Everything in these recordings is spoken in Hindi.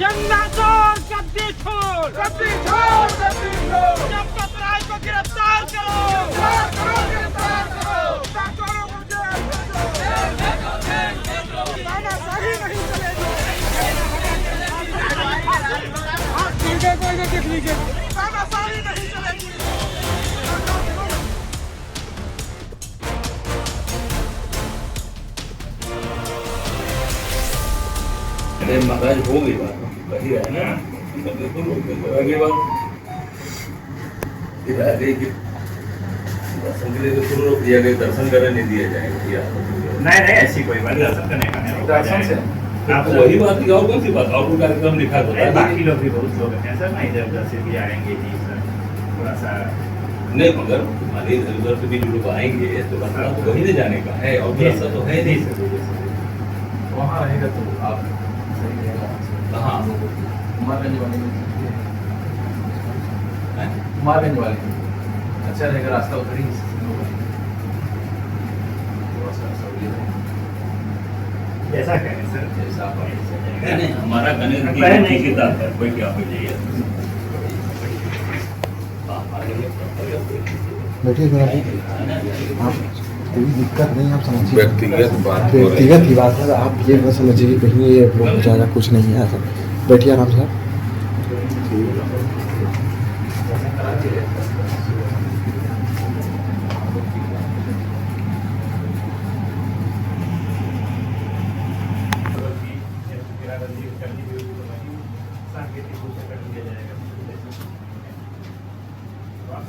चंदा चोर गद्दी छोड़, गद्दी छोड़, गद्दी छोड़। जब्त राय को गिरफ्तार करो, गिरफ्तार करो, गिरफ्तार करो। तानाशाही नहीं चलेगी। आप सीधे कोई देख लीजिए, तानाशाही नहीं चलेगी। अरे महाराज हो गई बात, वही है ना, आगे बात दर्शन के लिए तो शुरू रोक दिया गया, दर्शन करने नहीं दिया जाएगा। नहीं नहीं, ऐसी कोई बात दर्शन करने का नहीं, दर्शन से आप वही बात की और कौन सी बात, और कोई कार्यक्रम लिखा तो बाकी लोग भी बहुत लोग हैं सर, नहीं इधर उधर से भी आएंगे जी सर, थोड़ा सा नहीं, मगर मान इधर उधर से भी जो लोग आएंगे तो रास्ता तो वही नहीं जाने का है, और रास्ता तो है नहीं सर, वहाँ रहेगा तो आप कहाँ कुमारगंज वाले कुमारगंज वाले अच्छा रहेगा, रास्ता उधर ही थोड़ा सा सहूलियत है, जैसा कहें सर, जैसा आप नहीं, हमारा गणित की किताब है, कोई क्या हो जाइए। बैठिए मेरा आप कोई दिक्कत नहीं, आप समझिए व्यक्तिगत बात हो रही है। व्यक्तिगत ही बात है, आप ये न समझिए कि कहीं ये वो हो जाएगा, कुछ नहीं है ऐसा। बैठिए आराम से।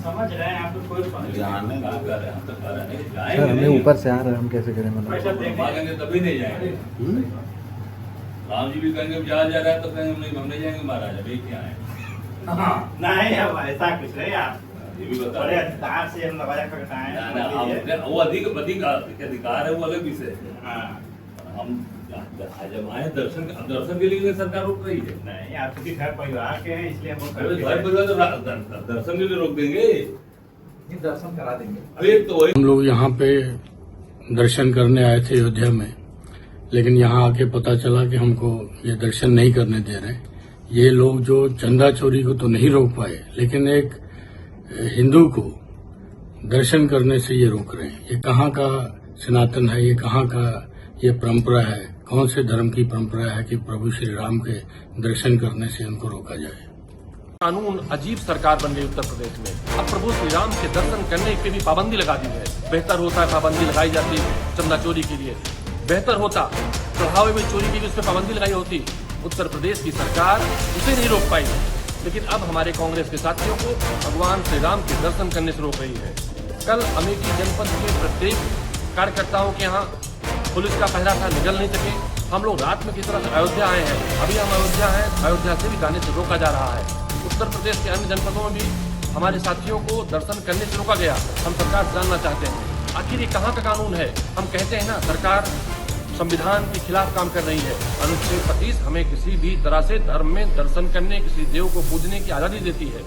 समझ रहे हैं आप, कोई जानने का कर रहे हैं, हम तो कर रहे हैं, सर हमें ऊपर से आ रहे हैं, हम कैसे करें मतलब? मांगेंगे तभी नहीं जाएंगे। राम जी भी कहेंगे जा रहा है तो कहेंगे नहीं, हम नहीं जाएंगे महाराज, अभी क्या है। हाँ नहीं, अब ऐसा कुछ नहीं, आप ये भी बता बड़े रहे हैं। अधिकार से हम लगाया करता है ना, वो अधिक अधिकार है, वो अलग विषय है। हाँ हम जब आए दर्शन के लिए सरकार रोक रही है। नहीं, आप क्योंकि घर परिवार के हैं इसलिए हम अरे घर परिवार तो दर्शन के लिए रोक देंगे, दर्शन करा देंगे। अरे तो वही हम लोग यहाँ पे दर्शन करने आए थे अयोध्या में, लेकिन यहाँ आके पता चला कि हमको ये दर्शन नहीं करने दे रहे। ये लोग जो चंदा चोरी को तो नहीं रोक पाए, लेकिन एक हिंदू को दर्शन करने से ये रोक रहे हैं। ये कहाँ का सनातन है, ये कहाँ का ये परंपरा है, कौन से धर्म की परंपरा है कि प्रभु श्री राम के दर्शन करने से उनको रोका जाए। कानून अजीब सरकार बन गई उत्तर प्रदेश में। अब प्रभु श्री राम के दर्शन करने पे भी पाबंदी लगा दी है। बेहतर होता है पाबंदी लगाई जाती चंदा चोरी के लिए, बेहतर होता चढ़ावे में चोरी के लिए उस पर पाबंदी लगाई होती। उत्तर प्रदेश की सरकार उसे नहीं रोक पाई, लेकिन अब हमारे कांग्रेस के साथियों को भगवान श्री राम के दर्शन करने से रोक रही है। कल अमेठी जनपद के प्रत्येक कार्यकर्ताओं के यहाँ पुलिस का पहरा था, निकल नहीं सके। हम लोग रात में किस तरह से अयोध्या आए हैं, अभी हम अयोध्या हैं, अयोध्या से भी जाने से रोका जा रहा है। उत्तर प्रदेश के अन्य जनपदों में भी हमारे साथियों को दर्शन करने से रोका गया। हम सरकार से जानना चाहते हैं आखिर ये कहाँ का कानून है। हम कहते हैं ना, सरकार संविधान के खिलाफ काम कर रही है। अनुच्छेद 25 हमें किसी भी तरह से धर्म में दर्शन करने, किसी देव को पूजने की आजादी देती है,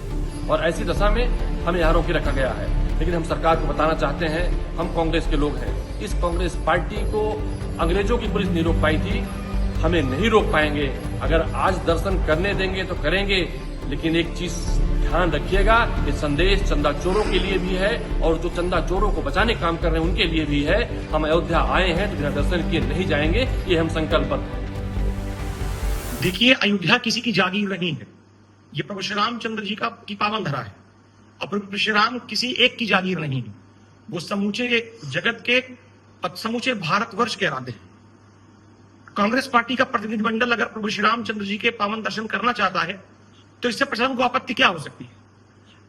और ऐसी दशा में हमें यहाँ रोके रखा गया है। लेकिन हम सरकार को बताना चाहते हैं, हम कांग्रेस के लोग हैं, इस कांग्रेस पार्टी को अंग्रेजों की पुलिस नहीं रोक पाई थी, हमें नहीं रोक पाएंगे। अगर आज दर्शन करने देंगे तो करेंगे, लेकिन एक चीज ध्यान रखिएगा, ये संदेश चंदा चोरों के लिए भी है, और जो चंदा चोरों को बचाने का काम कर रहे हैं उनके लिए भी है। हम अयोध्या आए हैं तो बिना दर्शन किए नहीं जाएंगे, ये हम संकल्पबद्ध हैं। देखिए, अयोध्या किसी की जागीर नहीं है, ये प्रभु श्री रामचंद्र जी की पावन धरा है, और प्रभु श्री राम किसी एक की जागीर नहीं है, वो समूचे जगत के, समूचे भारतवर्ष के आराध्य हैं। कांग्रेस पार्टी का प्रतिनिधिमंडल अगर प्रभु श्री रामचंद्र जी के पावन दर्शन करना चाहता है तो इससे प्रशासन को आपत्ति क्या हो सकती है?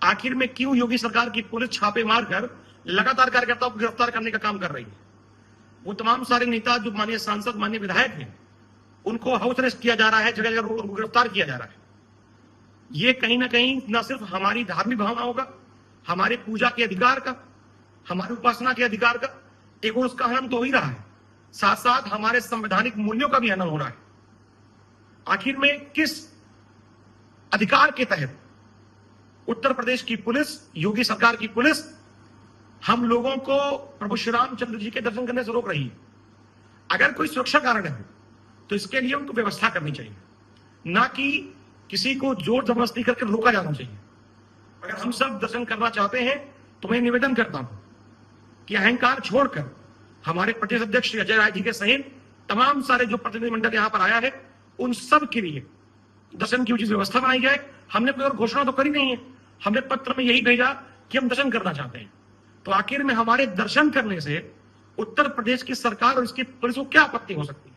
आखिर में क्यों योगी सरकार की पुलिस छापे मारकर लगातार कार्यकर्ताओं को गिरफ्तार करने का काम कर रही है? वो तमाम सारे नेता जो माननीय सांसद, माननीय विधायक हैं, उनको हाउस अरेस्ट किया जा रहा है, जगह जगह उनको गिरफ्तार किया जा रहा है। ये कहीं ना कहीं न सिर्फ हमारी धार्मिक भावनाओं का, हमारे पूजा के अधिकार का, हमारी उपासना के अधिकार का एक और उसका हनन तो हो ही रहा है, साथ साथ हमारे संवैधानिक मूल्यों का भी हनन हो रहा है। आखिर में किस अधिकार के तहत उत्तर प्रदेश की पुलिस, योगी सरकार की पुलिस हम लोगों को प्रभु श्री रामचंद्र जी के दर्शन करने से रोक रही है? अगर कोई सुरक्षा कारण है तो इसके लिए उनको व्यवस्था करनी चाहिए। ना कि किसी को जोर जबरदस्ती करके रोका जाना चाहिए। अगर हम सब दर्शन करना चाहते हैं तो मैं निवेदन करता हूं कि अहंकार छोड़कर हमारे प्रदेश अध्यक्ष श्री अजय राय जी के सहित तमाम सारे जो प्रतिनिधिमंडल यहां पर आया है उन सब के लिए दर्शन की उचित व्यवस्था बनाई जाए। हमने कोई और घोषणा तो करी नहीं है, हमने पत्र में यही भेजा कि हम दर्शन करना चाहते हैं। तो आखिर में हमारे दर्शन करने से उत्तर प्रदेश की सरकार और इसकी पुलिस को क्या आपत्ति हो सकती है?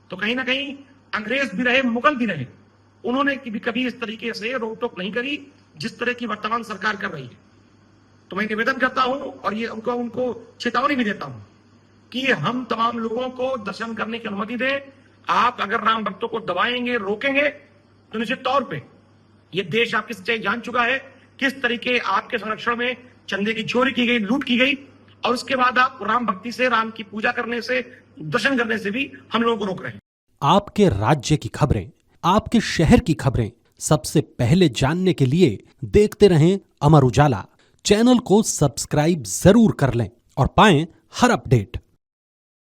तो कहीं ना कहीं अंग्रेज भी रहे, मुगल भी रहे, उन्होंने कभी इस तरीके से रोक टोक नहीं करी जिस तरह की वर्तमान सरकार कर रही है। तो मैं निवेदन करता हूं और ये उनको चेतावनी भी देता हूं कि हम तमाम लोगों को दर्शन करने की अनुमति दें। आप अगर राम भक्तों को दबाएंगे, रोकेंगे तो निश्चित तौर पे ये देश आपकी सच्चाई जान चुका है किस तरीके आपके संरक्षण में चंदे की चोरी की गई, लूट की गई, और उसके बाद आप राम भक्ति से, राम की पूजा करने से, दर्शन करने से भी हम लोगों को रोक रहे हैं। आपके राज्य की खबरें, आपके शहर की खबरें सबसे पहले जानने के लिए देखते रहें अमर उजाला। चैनल को सब्सक्राइब जरूर कर लें और पाएं हर अपडेट।